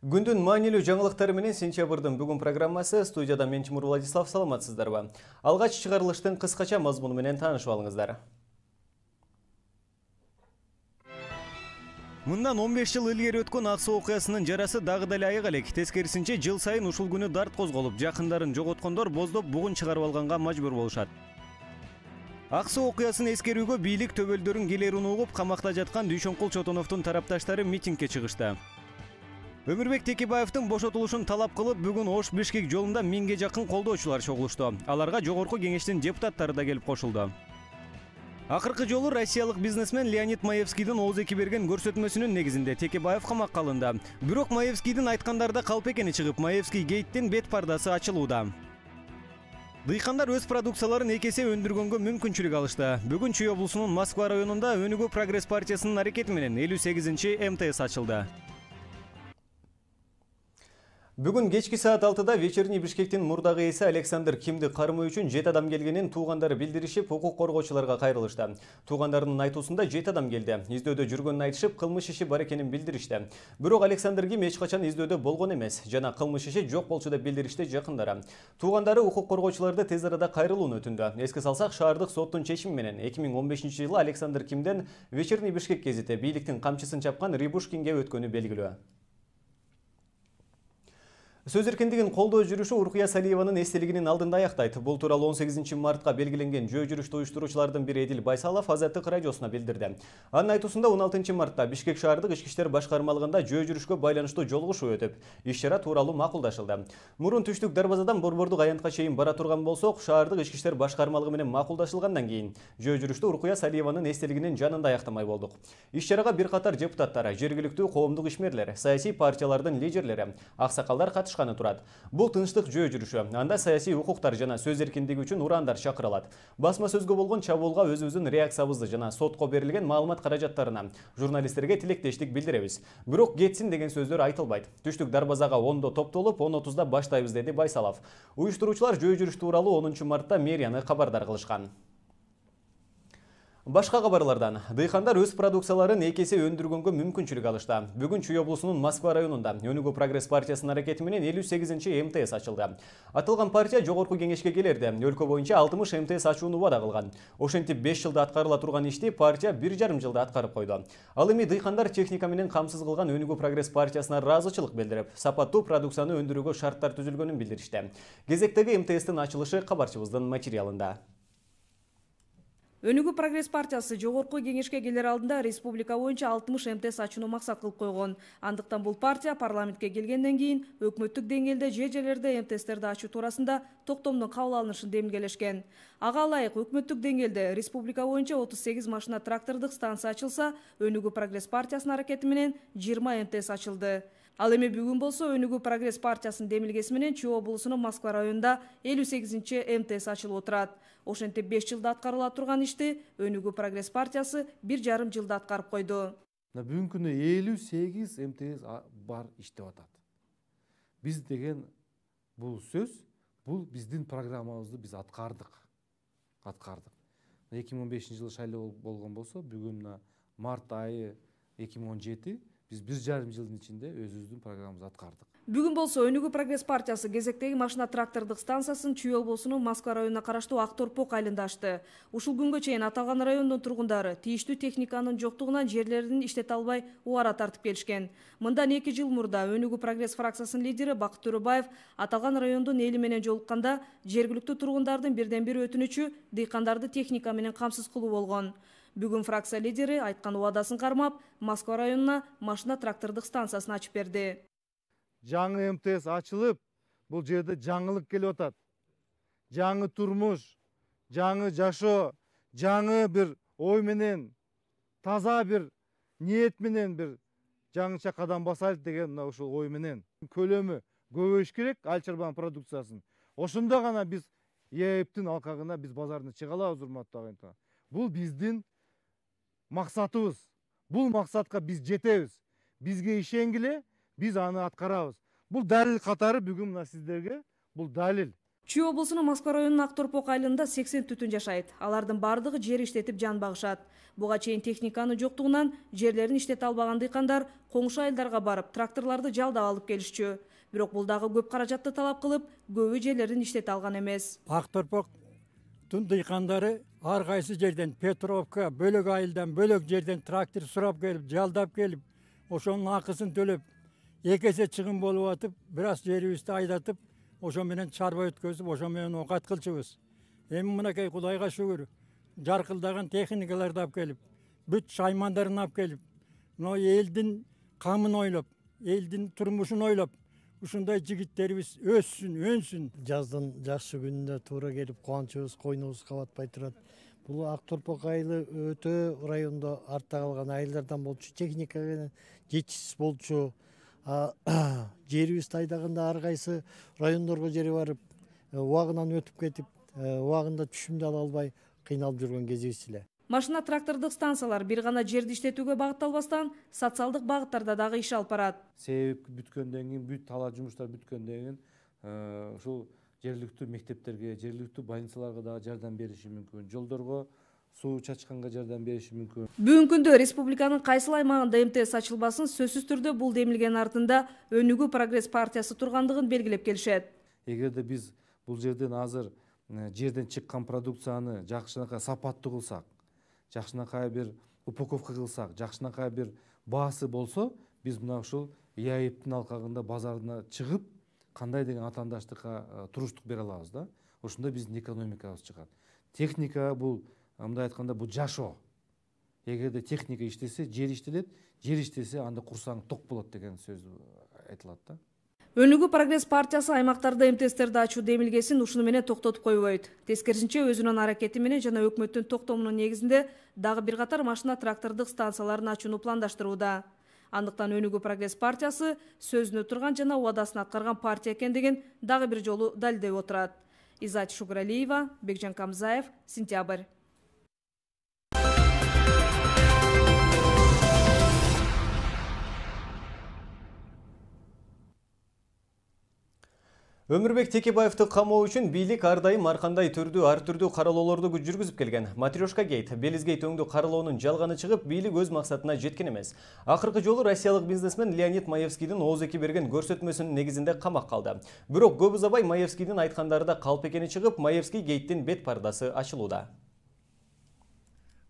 Күндүн маанилүү жаңылыктары менен сентябрдын бүгүн программасы студияда мен Тимур Владислав, саламатсыздарбы? Алгач чыгарылыштын кыскача мазмуну менен таанышып алыңыздар. Мындан 15 жыл илгери өткөн Ак Суу окуясынын жарасы дагы деле айык элек. Тескерисинче, жыл сайын ушул күнү дарт козголуп, жакындарын жоготкондор боздоп бугун чыгарып алганга мажбур болушат. Ак Суу окуясын эскерүүгө бийлик төбөлдөрүн келерин угуп, камакта жаткан Дүйшөнкул Чотоновдун тарапташтары митингге чыгышты. Өмүрбек Текебаевдин бошотулушун талап кылып, бүгүн Ош-Бишкек жолунда 1000ге жакын колдоочулар чогулушту. Аларга Жогорку Кеңештин депутаттары да келип кошулду. Акыркы жолу россиялык бизнесмен Леонид Маевскийдин ооз-эки берген көрсөтмөсүнүн негизинде Текебаев камакка алынды. Бирок Маевскийдин айткандарда калп экени чыгып, Маевский гейттин бет пардасы ачылууда. Дыйкандар өз продукцияларын эки эсе өндүргөнгө мүмкүнчүлүк алышты. Бүгүн Чүй облусунун Москва районунда Өнүгүү прогресс партиясынын аракети менен 58-чи МТС ачылды. Бүгүн кечки саат 6-да вечерний Бишкектин мурдагы ээси Александр Кимди кармоо үчүн 7 адам келгенин туугандары билдиришип, укук коргоочуларга кайрылышты. Туугандарынын айтуусунда 7 адам келди. Издөөдө жүргөнүн айтышып, кылмыш иши бар экенин билдиришти. Бирок Александр Ким эч качан издөөдө болгон эмес жана кылмыш иши жок болчу деп билдиришти жакындары. Туугандары укук коргоочуларды тез арада кайрылууну өтүндү. Эске салсак, шаардык соттун чечими менен 2015-жылы Александр Кимден вечерний Бишкек гезити бийликтин камчысын чапкан Рябушкинге өткөнү белгилүү. Сөз эркиндигин колдоо жүрүшү Уркуя Салиеванын эстелигинин алдында аяктайт. Бул тууралуу 18-мартка белгиленген жөө жүрүштү уюштуруучулардын бири Эдил Байсалов Азаттык радиосуна билдирди. Анын айтуусунда 16-мартта Бишкек шаардык ички иштер башкармалыгында жөө жүрүшкө байланыштуу жолугушуу өтүп, иш-чара тууралуу макулдашылды. Мурун Түштүк Дарбазадан Борбордук аянтка чейин бара турган болсок, шаардык ички иштер башкармалыгы менен макулдашылгандан кийин жөө жүрүштү Уркуя Салиеванын эстелигинин жанында аяктамай болдук. Иш-чарага бир катар депутаттар, жергиликтүү коомдук ишмерлер, саясий партиялардын лидерлери, аксакалдар катышканы турат. Бул тынчтык жөө жүрүшү. Анда саясий укуктар жана сөз эркиндиги үчүн ураандар чакырылат. Басма сөзгө болгон чабуулга өзүбүздүн реакциябызды жана сотко берилген маалымат каражаттарына журналисттерге тилектештик билдиребиз. Бирок кетсин деген сөздөр айтылбайт. Түштүк Дарбазага 10-до топтолуп, 10:30-да баштайбыз, деди Байсалов. Уюштуруучулар жөө жүрүш тууралуу 10-мартта мэрияны кабардар кылышкан. Башка кабарлардан, дыйкандар өз продукцияларын эки эсе өндүргөнгө мүмкүнчүлүк алышты. Бүгүн Чүй облусунун Москва районунда Өнүгүү прогресс партиясынын аракети менен 58-чи МТС ачылды. Атылган партия Жогорку Кеңешке келерде. Өлкө боюнча 60 МТС ачууну вада кылган. Ошентип 5 жылда аткарыла турган ишти партия 1,5 жылда аткарып койду. Ал эми дыйкандар техника менен камсыз кылган Өнүгүү прогресс партиясына ыраазычылык билдирип, сапаттуу продукцияны өндүрүүгө шарттар түзүлгөнүн билдиришти. Кезектеги МТСтин ачылышы кабарчыбыздын материалында. Өнүгүү прогресс партиясы Жогорку Кеңешке келер алдында республика боюнча 60 МТС ачууну максат кылып койгон. Андыктан бул партия парламентке келгенден кийин өкмөттүк деңгээлде жерлерде МТСтерди ачуу туурасында токтомдун кабыл алынышын демилгелешкен. Ага ылайык өкмөттүк деңгээлде республика боюнча 38 машина трактордук станция ачылса, Өнүгүү прогресс партиясынын аракети менен 20 МТС ачылды. Ал эми бүгүн болсо Өнүгүү прогресс партиясынын демилгеси менен Чүй облусунун Москва районунда 58-чи МТС ачылып отурат. Ошентип 5 жылда аткарыла турган ишти Өнүгүү прогресс партиясы 1,5 жылда аткарып койду. Бүгүнкү күнү 58 МТС бар иштеп атат. Биз деген бул сөз, бул биздин программабызды биз аткардык. 2015-жылы шайлоо болгон болсо, бүгүн март айы 2017 биз 1,5 жылдын ичинде өзүбүздүн программабызды аткардык. Бүгүн болсо Өнүгүү прогресс партиясы кезектеги машина трактордук станциясын Чүй облусунун Москва районуна караштуу Ак Торпок айылында ачты. Ушул күнгө чейин аталган райондун тургундары тийиштүү техниканын жоктугунан жерлерин иштете албай убара тартып келишкен. Мындан 2 жыл мурда Өнүгүү прогресс фракциясынын лидери Бакыт Төрөбаев аталган райондун эли менен жолукканда жергиликтүү тургундардын бирден бир өтүнүчү дыйкандарды техника менен камсыз кылуу болгон. Бүгүн фракция лидери айткан убадасын кармап, Москва районуна машина трактордук станциясын ачып берди. Жаңы МТС ачылып, бул жерде жаңылык келип атат. Жаңы турмуш, жаңы жашоо, жаңы бир ой менен, таза бир ниет менен бир жаңыча кадам басайлы деген ушул ой менен. Көлөмү көбөйүш керек Алчарбан продукциясын. Ошондо гана биз ЕЭПтин алкагына биз базарына чыга алабыз, урматтуу агайындар. Бул биздин максатыбыз. Бул максатка биз жетебиз. Бизге ишенгиле, биз аны аткарабыз. Бул далил катары бүгүн мына сиздерге бул далил. Чүй облусунун Москва районунун Ак Торпок айылында 80 түтүн жашайт. Алардын бардыгы жер иштетип жан багышат. Буга чейин техниканын жоктугунан жерлерин иштете албаган дыйкандар коңшу айылдарга барып тракторлорду жалдап алып келишчү. Бирок бул дагы көп каражатты талап кылып, көбү жерлерин иштете алган эмес. Ак-Торпоктун дыйкандары ар кайсы жерден Петровка, бөлөк айылдан, бөлөк жерден трактор сурап келип, жалдап келип, ошонун акысын төлөп, эки эсе чыгым болуп атып, бир аз жерибизди айдатып, ошо менен чарба өткөзүп, ошо менен окат кылчубуз. Эми мынакей Кудайга шүгүр, жаркылдаган техникаларды алып келип, бүт шаймандарын алып келип, мына элдин камын ойлоп, элдин турмушун ойлоп, ушундай жигиттерибиз өссүн, өнсүн. Жаздын жакшы күнүндө туура келип кубанычыбыз койнубуз кабатпай турат. Бул Ак-Торпок айылы өтө райондо артта калган айылдардан болчу, техника менен жетишсиз болчу. Жерибизди айдаганда ар кайсы райондорго жери барып, убагынан өтүп кетип, убагында түшүмдү ала албай кыйналып жүргөн кезибиз эле. Машина трактордук станциялар бир гана жерди иштетүүгө багытталбастан, социалдык багыттарда дагы иш алып барат. Себеп бүткөндөн кийин, бүт талаа жумуштар бүткөндөн кийин ушул жергиликтүү мектептерге, жергиликтүү больницаларга дагы жардам бериши мүмкүн. Жолдорго суу чачканга жардам бериши мүмкүн. Бүгүнкү күндө республиканын кайсыл аймагында МТС ачылбасын сөзсүз түрдө бул демилгенин артында Өнүгүү Прогресс партиясы тургандыгын белгилеп келишет. Эгерде биз бул жерден азыр жерден чыккан продукцияны жакшынакай сапаттуу кылсак, жакшынакай бир упаковка кылсак, жакшынакай бир баасы болсо, биз мына ушул ЯЭПтин алкагында базарына чыгып, кандай деген атаандаштыкка туруштук бере алабыз да. Ошондо биздин экономикабыз чыгат. Техника бул, мындай айтканда, бул жашоо. Эгерде техника иштесе, жер иштелет, жер иштесе, анда курсаң ток болот деген сөз айтылат да. Өнүгүү Прогресс партиясы аймактарда МТСтерди ачуу демилгесин ушуну менен токтотуп койбойт. Тескерисинче өзүнүн аракети менен жана өкмөттүн токтомунун негизинде дагы бир катар машина трактордук станцияларын ачууну пландаштырууда. Андыктан Өнүгүү Прогресс партиясы сөзүнө турган жана убадасын аткарган партия экендигин дагы бир жолу далилдеп отурат. Изат Шугралиева, Бекжан Камзаев, Сентябрь. Өмүрбек Текебаевди камоо үчүн бийлик ар дайым ар түрдүү каралоолорду жүргүзүп келген. Матрешка гейт, Белизгейт өңдүү каралоонун жалганы чыгып, бийлик өз максатына жеткен эмес. Акыркы жолу россиялык бизнесмен Леонид Маевскийдин ооз-эки берген көрсөтмөсүнүн негизинде камак калды. Бирок көп узабай Маевскийдин айткандары да калп экени чыгып, Маевский гейттин бет пардасы ачылууда.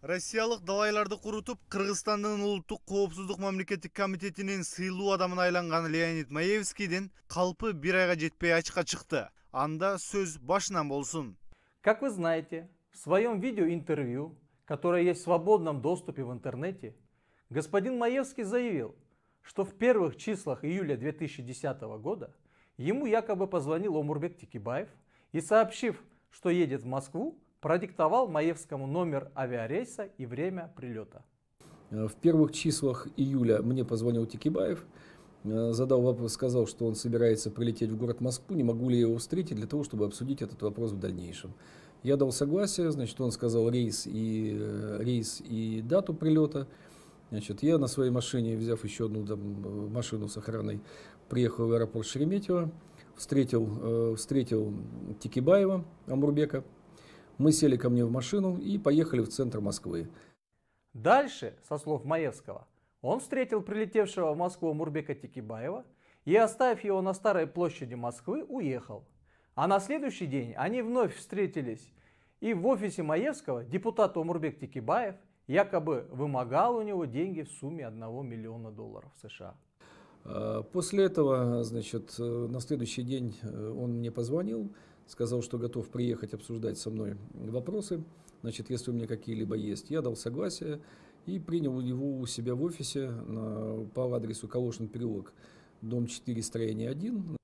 Россиялык далайларды курутуп, Кыргызстандын улуттук коопсуздук мамлекеттик комитетинин сыйлуу адамына айланган Леонид Маевскийдин калпы бир айга жетпей ачыкка чыкты. Анда сөз башынан болсун. Как вы знаете, в своем видеоинтервью, которое есть в свободном доступе в интернете, господин Маевский заявил, что в первых числах июля 2010 года ему якобы позвонил Омурбек Текебаев и, сообщив, что едет в Москву, продиктовал Маевскому номер авиарейса и время прилета. В первых числах июля мне позвонил Текебаев, задал вопрос, сказал, что он собирается прилететь в город Москву, не могу ли я его встретить для того, чтобы обсудить этот вопрос в дальнейшем. Я дал согласие, значит, он сказал рейс и дату прилета. Значит, я на своей машине, взяв еще одну машину с охраной, приехал в аэропорт Шереметьево, встретил Текебаева Омурбека. Мы сели ко мне в машину и поехали в центр Москвы. Дальше, со слов Маевского, он встретил прилетевшего в Москву Омурбека Текебаева и, оставив его на Старой площади Москвы, уехал. А на следующий день они вновь встретились, и в офисе Маевского депутат Омурбек Текебаев якобы вымогал у него деньги в сумме $1 миллиона США. После этого, значит, на следующий день он мне позвонил, сказал, что готов приехать обсуждать со мной вопросы, значит, если у меня какие-либо есть. Я дал согласие и принял его у себя в офисе по адресу Калошин переулок, дом 4, строение 1.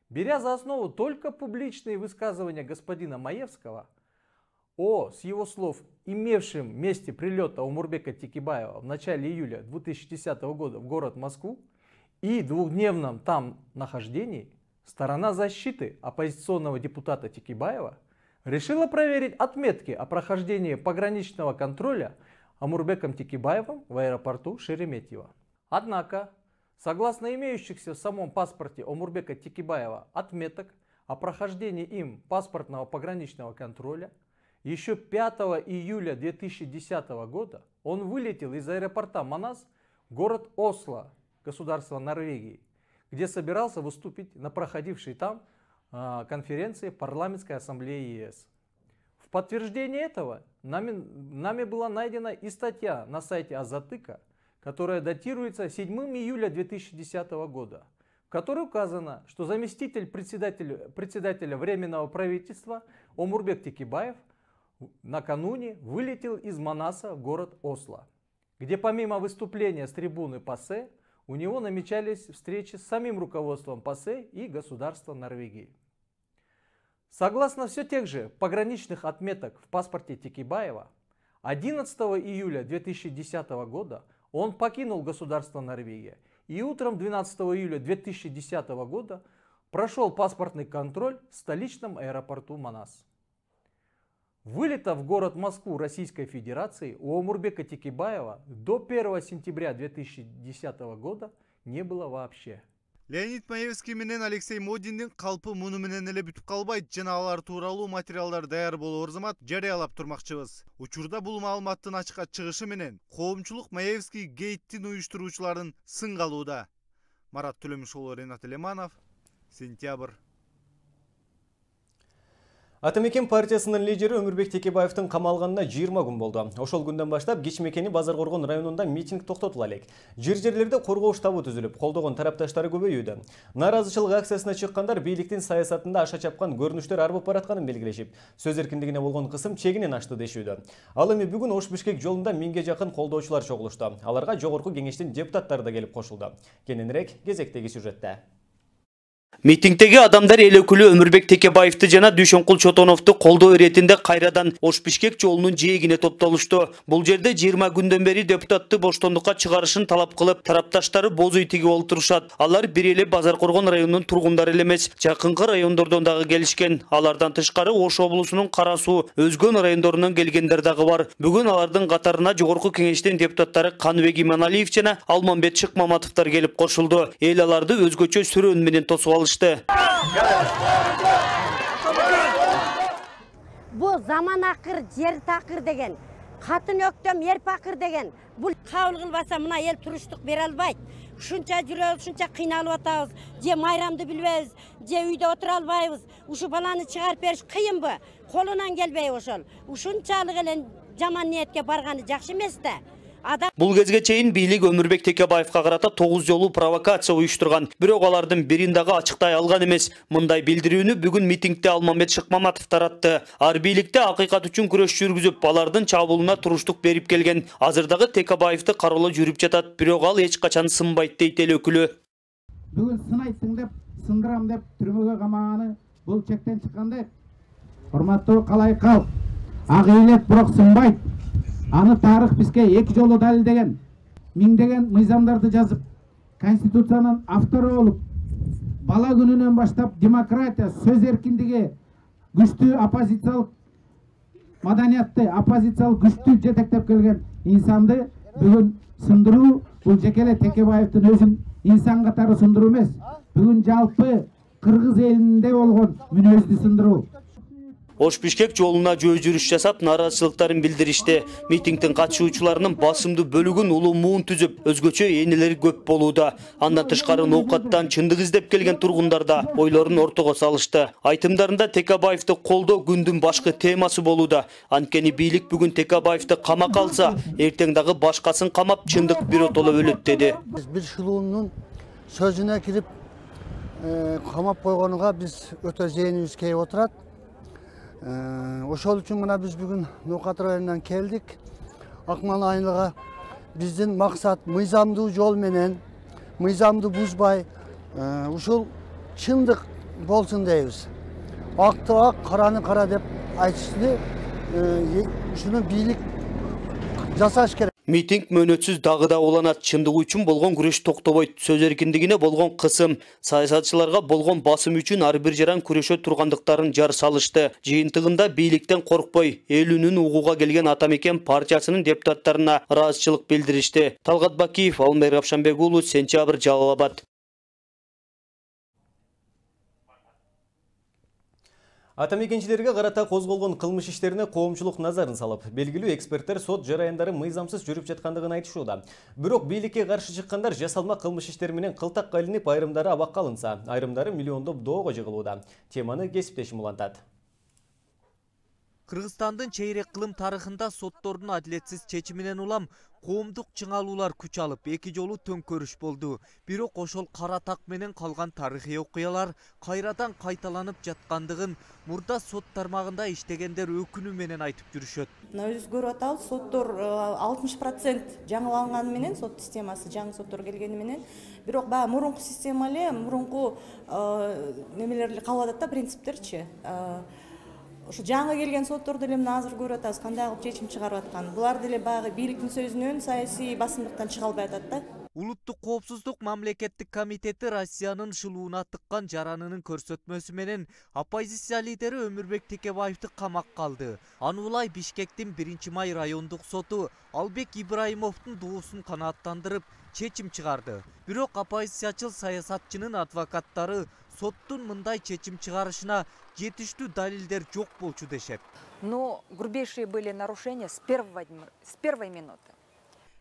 Беря за основу только публичные высказывания господина Маевского о, с его слов, имевшем месте прилета Омурбека Текебаева в начале июля 2010 года в город Москву и двухдневном там нахождении, сторона защиты оппозиционного депутата Текебаева решила проверить отметки о прохождении пограничного контроля Омурбеком Текебаевым в аэропорту Шереметьево. Однако, согласно имеющихся в самом паспорте Омурбека Текебаева отметок о прохождении им паспортного пограничного контроля, еще 5 июля 2010 года он вылетел из аэропорта Манас в город Осло, государство Норвегии, где собирался выступить на проходившей там конференции Парламентской ассамблеи ЕС. В подтверждение этого нами была найдена и статья на сайте Азатыка, которая датируется 7 июля 2010 года, в которой указано, что заместитель председателя Временного правительства Омурбек Текебаев накануне вылетел из Манаса в город Осло, где помимо выступления с трибуны ПАСЕ, у него намечались встречи с самим руководством ПАСЕ и государства Норвегии. Согласно все тех же пограничных отметок в паспорте Текебаева, 11 июля 2010 года он покинул государство Норвегия и утром 12 июля 2010 года прошел паспортный контроль в столичном аэропорту Манас. Вылета в город Москву Российской Федерации у Омурбека Текебаева до 1 сентября 2010 года не было вообще. Леонид Маевский менен Алексей Модиндин калпы муну менен эле бүтүп калбайт, жана алар тууралуу материалдар даяр болуу ырзымат жарыялап турмакчыбыз. Учурда бул маалыматтын ачыкка чыгышы менен коомчулук Маевский гейттин уюштуруучуларын сынга алууда. Марат Төлөмүшұлы, Ренат Элеманов, Сентябрь. Атамекен партиясынын лидери Өмүрбек Текебаевдин камалганына 20 күн болду. Ошол күндөн баштап Кичмекени Базаркоргон районунда митинг токтотула элек. Жерлерде коргоо штабы түзүлүп, колдогон тарапташтары көбөйүүдө. Наразычылык акциясына чыккандар бийликтин саясатында аша чапкан көрүнүштөр арбып баратканын белгилешип, сөз эркиндигине болгон кысым чегинен ашты дешүүдө. Ал эми бүгүн Ош-Бишкек жолунда 1000ге жакын колдоочулар чогулушту. Аларга жогорку кеңештин депутаттары да келип кошулду. Кененирээк кезектеги сюжетте. Митингдеги адамдар эл өкүлү Өмүрбек Текебаевди жана Дүйшөнкул Чотоновду колдоо иретинде кайрадан Ош-Бишкек жолунун жээгине топтолушту. Бул жерде 20 күндөн бери депутатты боштондукка чыгарышын талап кылып, тарапташтары боз үй тигип олтурушат. Алар бир эле Базаркоргон районунун тургундары эле эмес, жакынкы райондордон дагы келишкен. Алардан тышкары Ош облусунун Кара Суу, өзгөн райондорунан келгендер дагы бар. Бүгүн алардын катарына жогорку кеңештин депутаттары Каныбек Иманалиев жана Алмамбет Шыкмаматовдор келип кошулду. Эл аларды өзгөчө сүрөөн менен тосуп алышты. Бұл заман ақыр, жер тақыр деген, қатын өктем, ер пақыр деген. Бұл қаулы қылбаса мына ел тұрыштық бере албайды. Шунча жүрөбүз, шунча кыйналып атабыз, же майрамды билбейбиз, же үйдө отура албайбыз. Ушу баланы чыгарып бериш кыйынбы? Колунан келбей ошол. Ушунчалык эле жаман ниетке барганы жакшы эмес да. Бул кезге чейин бийлик Өмүрбек Текебаевга карата 9 жолу провокация уюштурган. Бирок алардын бирин дагы ачыктай алган эмес. Мындай билдирүүнү бүгүн митингде Алмамбет Шыкмаматов таратты. Ар бийликте акыйкат үчүн күрөш жүргүзүп, алардын чабуулуна туруштук берип келген. Азырдагы Текебаевди кароолоо жүрүп жатат, бирок ал эч качан сынбайт дейт эл өкүлү. Бүгүн сынайсың деп, сындырам деп түрмөгө камаганы бул чектен чыккандай. Урматтуу калай калк, ак ыйлет бирок сынбайт. Аны тарых бизге 2 жолу далилдеген, миңдеген мыйзамдарды жазып, конституциянын автору болуп, бала күнүнөн баштап демократия, сөз эркиндиги, күчтүү оппозициялык маданиятты, оппозициялык күчтүү жетектеп келген инсанды бүгүн сындыруу, бул жекеле Текебаевдин өзүн инсан катары сындыруу эмес, бүгүн жалпы кыргыз элинде болгон мүнөздү сындыруу. Ош-Бишкек жолуна жөө жүрүш жасап, наразычылыктарын билдиришти. Митингдин катышуучуларынын басымдуу бөлүгүн улуу муун түзүп, өзгөчө энелери көп болууда. Андан тышкары ноокаттан чындык издеп келген тургундар да ойлорун ортого салышты. Айтымдарында Текебаевди колдоо күндүн башкы темасы болууда. Анткени бийлик бүгүн Текебаевди камакка алса, эртең дагы башкасын камап, чындык биротоло өлөт деди. Бир шылуунун сөзүнө кирип камап койгонуга биз өтө зээнибиз кейип отурат. Ошол үчүн мына биз бүгүн Ноокат районунан келдик. Акмал айылга биздин максат мыйзамдуу жол менен, мыйзамды бузбай, ушул чындык болсун дейбиз. Акты ак, караны кара деп айтышты. Ушуну бийлик жасаш керек. Митинг мөөнөтсүз дагы да уланат. Чындык үчүн болгон күрөш токтобойт. Сөз эркиндигине болгон кысым, саясатчыларга болгон басым үчүн ар бир жаран күрөшө тургандыктарын жар салышты. Жыйынтыгында бийликтен коркпой, эл үнүн угууга келген Атамекен партиясынын депутаттарына ыраазычылык билдиришти. Талгат Бакиев, Алмайыр Рапшанбек уулу, Сентябрь, Жалал Абад. Атамекенчилерге карата козголгон кылмыш иштерине коомчулук назарын салып, белгилүү эксперттер сот жараяндары мыйзамсыз жүрүп жаткандыгын айтышууда. Бирок бийликке каршы чыккандар жасалма кылмыш иштери менен кылтакка илинип, айрымдары абакка алынса, айрымдары миллиондоп доого жыгылууда. Теманы кесиптешим улантат. Кыргызстандын чейрек кылым тарыхында соттордун адилетсиз чечиминен улам коомдук чыңалуулар күч алып, эки жолу төңкөрүш болду. Бирок ошол кара так менен калган тарыхый окуялар кайрадан кайталанып жаткандыгын мурда сот тармагында иштегендер өкүнүү менен айтып жүрүшөт. Өзү көрүп атабыз, соттор 60% жаңыланганы менен, сот системасы жаңы соттор келгени менен, бирок баягы мурунку система эле, мурунку немелер калып атат да, принциптерчи. Ошо жаңы келген сотторду эле мына азыр көрүп атабыз, кандай кылып чечим чыгарып аткан. Булар деле баягы бийликтин сөзүнөн саясий басымдыктан чыга албай атат да. Улуттук коопсуздук мамлекеттик комитети Россиянын шылууна тыккан жаранынын көрсөтмөсү менен оппозиция лидери Өмүрбек Текебаевди камакка алды. Аны улай Бишкектин 1-май райондук соту Албек Ибраимовдун доосун канааттандырып чечим чыгарды. Бирок оппозициячыл саясатчынын адвокаттары соттун мындай чечим чыгарышына жетиштүү далилдер жок болчу дешет. Но грубейшие были нарушения с первой минуты.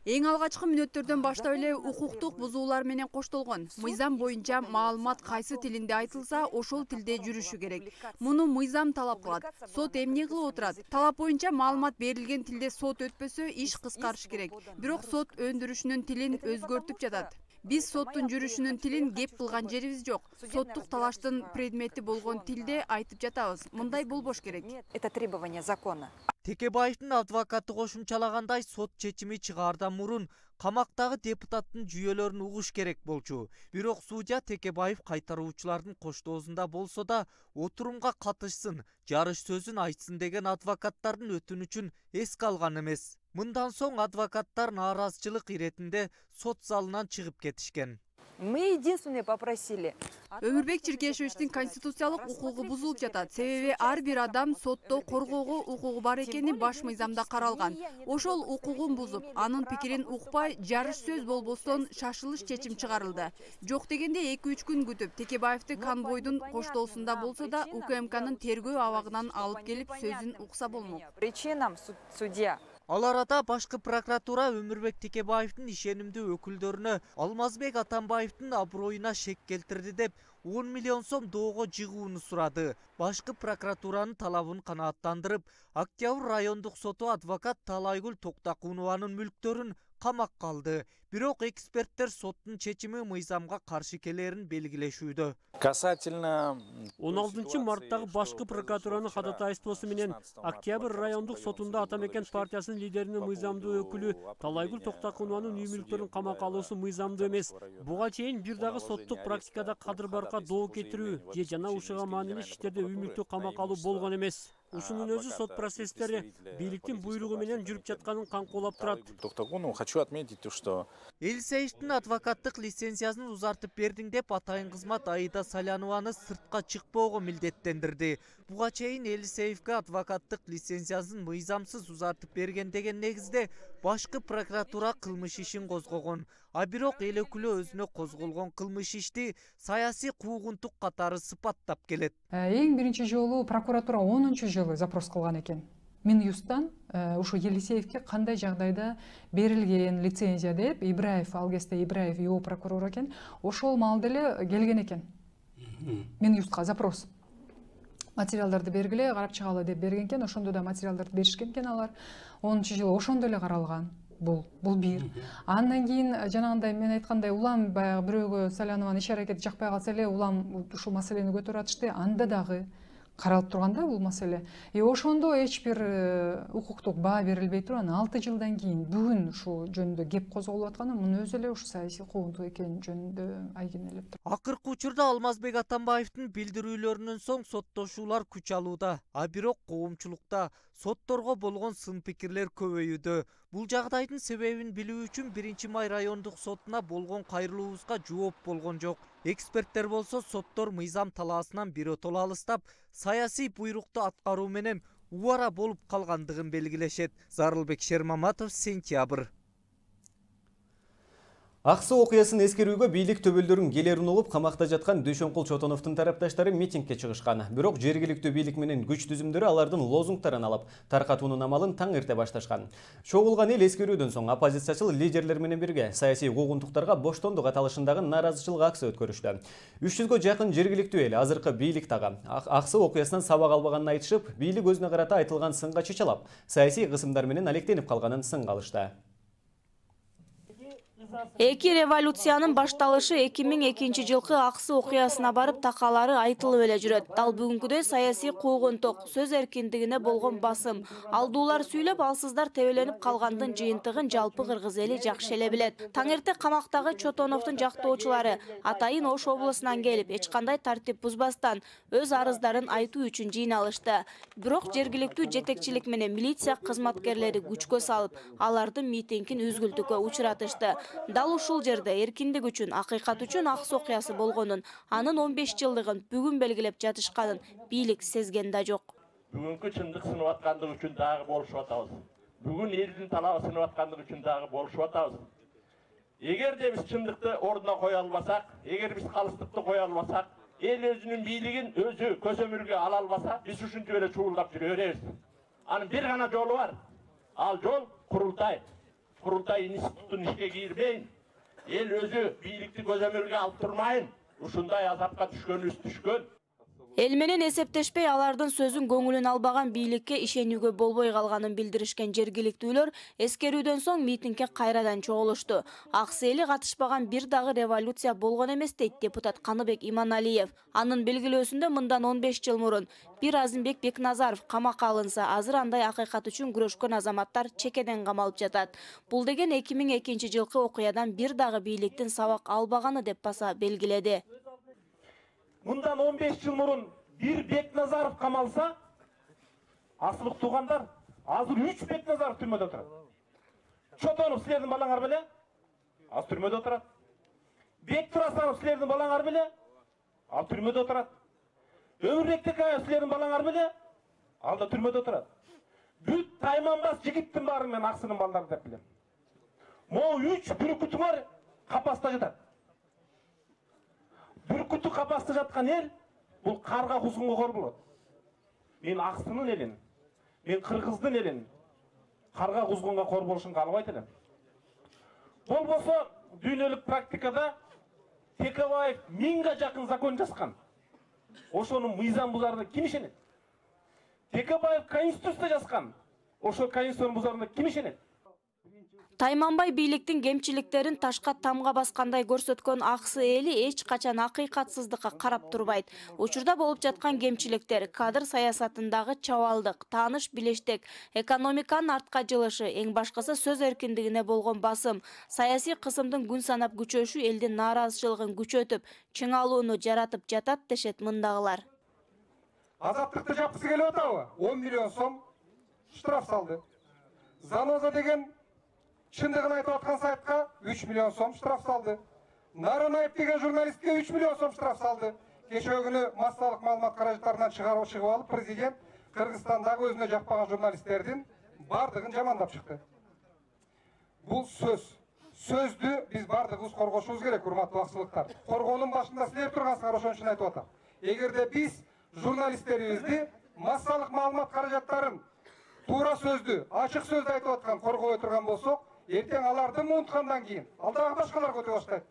Эң алгачкы мүнөттөрдөн баштап эле укуктук бузуулар менен коштолгон. Мыйзам боюнча маалымат кайсы тилинде айтылса, ошол тилде жүрүшү керек. Муну мыйзам талап кылат. Сот эмне кылып отурат? Талап боюнча маалымат берилген тилде сот өтпөсө, иш кыскарыш керек. Бирок сот өндүрүшүнүн тилин өзгөртүп жатат. Биз соттун жүрүшүнүн тилин кеп кылган жерибиз жок. Соттук талаштын предмети болгон тилде айтып жатабыз. Мындай болбош керек. Это требование закона. Текебаевдин адвокаты кошумчалагандай, сот чечими чыгаардан мурун камактагы депутаттын жүйөлөрүн угуш керек болчу. Бирок судья Текебаев кайтаруучулардын коштоосунда болсо да отурумга катышсын, жарыш сөзүн айтсын деген адвокаттардын өтүнүчүн эске алган эмес. Мындан соң адвокаттар нааразычылык иретинде сот залынан чыгып кетишкен. Мы единственные попросили. Өмүрбек Чиркешевичтин конституциялык укугу бузулуп жатат. Себеби ар бир адам сотто коргоого укугу бар экени баш мыйзамда каралган. Ошол укугун бузуп, анын пикирин укпай, жарыш сөз болбостон шашылыш чечим чыгарылды. Жок дегенде 2-3 күн күтүп, Текебаевди конвойдун коштоосунда болсо да УКМКнын тергөө абагынан алып келип сөзүн укса болмок. Причинам судья. Ал арада башкы прокуратура Өмүрбек Текебаевдин ишенимдүү өкүлдөрүнө Алмазбек Атамбаевдин аброюна шек келтирди деп 10 миллион сом доого жыгууну сурады. Башкы прокуратуранын талабын канааттандырып, Октябрь райондук соту адвокат Талайгүл Токтакунованын мүлктөрүн камакка алды. Бирок эксперттер соттун чечими мыйзамга каршы келерин белгилешүүдө. Касательно 16 марттагы башкы прокуратуранын ходатайствосу менен Октябрь райондук сотунда Атамекен партиясынын лидеринин мыйзамдуу өкүлү Талайгүл Токтакунованын үй мүлктөрүн камакка алуусу мыйзамдуу эмес. Буга чейин бир дагы соттук практикада кадыр барка доо кетирүү же жана ушуга маанилүү иштерде үй мүлктү камакка алуу болгон эмес. Ушунун өзү сот процесстери бийликтин буйругу менен жүрүп жатканын камкуулап турат. Хочу отметить, что Элисеевдин адвокаттык лицензиясын узартып бердиң деп атайын кызмат Аида Салянованы сыртка чыкпоого милдеттендирди. Буга чейин Элисеевге адвокаттык лицензиясын мыйзамсыз узартып берген деген негизде башкы прокуратура кылмыш ишин козгогон. А бирок эл өкүлү өзүнө козголгон кылмыш ишти саясий куугунтук катары сыпаттап келет. Эң биринчи жолу прокуратура 10-жылы запрос кылган экен. Минюстан ушу Елисеевке кандай жагдайда берилген лицензия деп Ибраев, ал кезде Ибраев ИО прокурор экен, ошол маалда эле келген экен. Минюстка запрос. Материалдарды бергиле, карап чыгалы деп берген экен, ошондо да материалдарды беришкен экен алар. 10-жылы ошондо эле каралган. Бул бир. Андан кийин жанагындай мен айткандай улам баягы бирөөгө Салянованын иш аракети жакпай калса эле улам ушул маселени көтөрүп атышты. Анда дагы каралып турганда бул маселе. Ошондо эч бир укуктук баа берилбей турган 6 жылдан кийин бүгүн ушул жөнүндө кеп козголуп атканы муну өзү эле ушу саясий куугунтук экени жөнүндө айгинелеп тур. Акыркы учурда Алмазбек Атамбаевдин билдирүүлөрүнөн соң соттошуулар күч алууда, а бирок коомчулукта сотторго болгон сын пикирлер көбөйүүдө. Бул жагдайдын себебин билүү үчүн 1-май райондук сотуна болгон кайрылуубузга жооп болгон жок. Эксперттер болсо соттор мыйзам талаасынан биротоло алыстап, саясий буйрукту аткаруу менен убара болуп калгандыгын белгилешет. Зарылбек Шермаматов, Сентябрь. Аксы окуясын эскерүүгө бийлик төбөлдөрүн келерин угуп камакта жаткан Дүйшөнкул Чотоновдун тарапташтары митингке чыгышкан. Бирок жергиликтүү бийлик менен күч түзүмдөрү алардын лозунгдарын алып, таркатуунун амалын таң эрте башташкан. Чогулган эл эскерүүдөн соң оппозициячыл лидерлер менен бирге саясий куугунтуктарга боштондук аталышындагы нааразычылык аксы өткөрүштү. 300гө жакын жергиликтүү эл азыркы бийлик дагы Аксы окуясынан сабак албаганын айтышып, бийлик өзүнө карата айтылган сынга чычалап, саясий кысымдар менен алектенип калганын сынга алышты. Эки революциянын башталышы 2002 жылкы Аксы окуясына барып такалары айтылып эле жүрөт. Дал бүгүнкүдөй саясий куугунтук, сөз эркиндигине болгон басым, алдуулар сүйлөп, алсыздар тебеленип калгандын жыйынтыгын жалпы кыргыз эли жакшы эле билет. Таңерте камактагы Чотоновдун жактоочулары Атайын Ош облусунан келип, эч кандай тартип бузбастан өз арыздарын айтуу үчүн жыйналышты. Бирок жергиликтүү жетекчилик менен милиция кызматкерлери күчкө салып, алардын митингин үзгүлтүккө учуратышты. Дал ушул жерде эркиндик үчүн, акыйкат үчүн Аксы окуясы болгонун, анын 15 жылдыгын бүгүн белгилеп жатышканын бийлик сезген да жок. Бүгүнкү чындык сынып аткандык үчүн дагы болушуп атабыз. Бүгүн элдин талабы сынып аткандык үчүн дагы болушуп атабыз. Эгерде биз чындыкты ордуна кое албасак, эгер биз калыстыкты кое албасак, эл өзүнүн бийлигин өзү көзөмөлгө ала албаса, биз ушинтип эле чуулдап жүрө беребиз. Анын бир гана жолу бар. Ал жол курултай. Курултай институттун ишке кирбейин, эл өзү бийликти көзөмөлгө алып турмайын, ушундай азапка түшкөнүбүз түшкөн. Эл менен эсептешпей алардын сөзүн көңүлүн албаган бийликке ишенүүгө болбой калганын билдиришкен жергиликтүүлөр эскерүүдөн соң митингге кайрадан чогулушту. Аксы эли катышпаган бир дагы революция болгон эмес дейт депутат Каныбек Иманалиев. Анын белгилөөсүндө мындан 15 жыл мурун бир Азимбек Бекназаров камакка алынса, азыр андай акыйкат үчүн күрөшкөн азаматтар чекеден камалып жатат. Бул деген 2002 жылкы окуядан бир дагы бийликтин сабак албаганы деп баса белгиледи. Мындан 15 жыл мурун бир Бекназаров камалса, асылык туугандар, азыр 3 Бекназаров түрмөдө отурат. Чотонов силердин балаңар беле? Азыр түрмөдө отурат. Бектурасанов силердин балаңар беле? Ал түрмөдө отурат. Өмүрбек Текаев силердин балаңар беле? Ал да түрмөдө отурат. Бүт Тайманбас жигиттин баары мен Аксынын балдары деп билем. Могу 3 бүркүтүңөр капаста жатат. Бүркүтү капаста жаткан ел, бул карга кузгунга кор болот. Мен Аксынын элин, мен Кыргыздын элин карга кузгунга кор болушун каалабайт элем. Болбосо дүйнөлүк практикада Текебаев 1000га жакын закон жазган. Ошонун мыйзам бузарына ким ишенет? Текебаев конституция жазган. Ошо конституциянын бузарына ким ишенет? Тайманбай бийликтин кемчиликтерин ташка тамга баскандай көрсөткөн Аксы эли эч качан акыйкатсыздыкка карап турбайт. Учурда болуп жаткан кемчиликтер кадр саясатындагы чабалдык, тааныш билештик, экономиканын артка жылышы, эң башкысы сөз эркиндигине болгон басым, саясий кысымдын күн санап күчөшү элдин нааразычылыгын күчөтүп, чыңалууну жаратып жатат дешет мындагылар. Азаттыкты жапкысы келип атабы? 10 миллион сом штраф салды. Заноза деген чындыгын айтып аткан сайтка 3 миллион сом штраф салды. Наранаев деген журналистке 3 миллион сом штраф салды. Кечээ күнү массалык маалымат каражаттарынан чыгып алып, президент Кыргызстандагы өзүнө жакпаган журналисттердин бардыгын жамандап чыкты. Бул сөз. Сөздү биз бардыгыбыз коргошубуз керек, урматтуу аксылыктар. Коргоонун башында силер тургансыңар, ошон үчүн айтып атам. Эгерде биз журналисттерибизди массалык маалымат каражаттарын туура сөздү, ачык сөздү айтып аткан коргой турган болсок, эртең аларды унуткандан кийин алдагы башкалар көтө баштайт.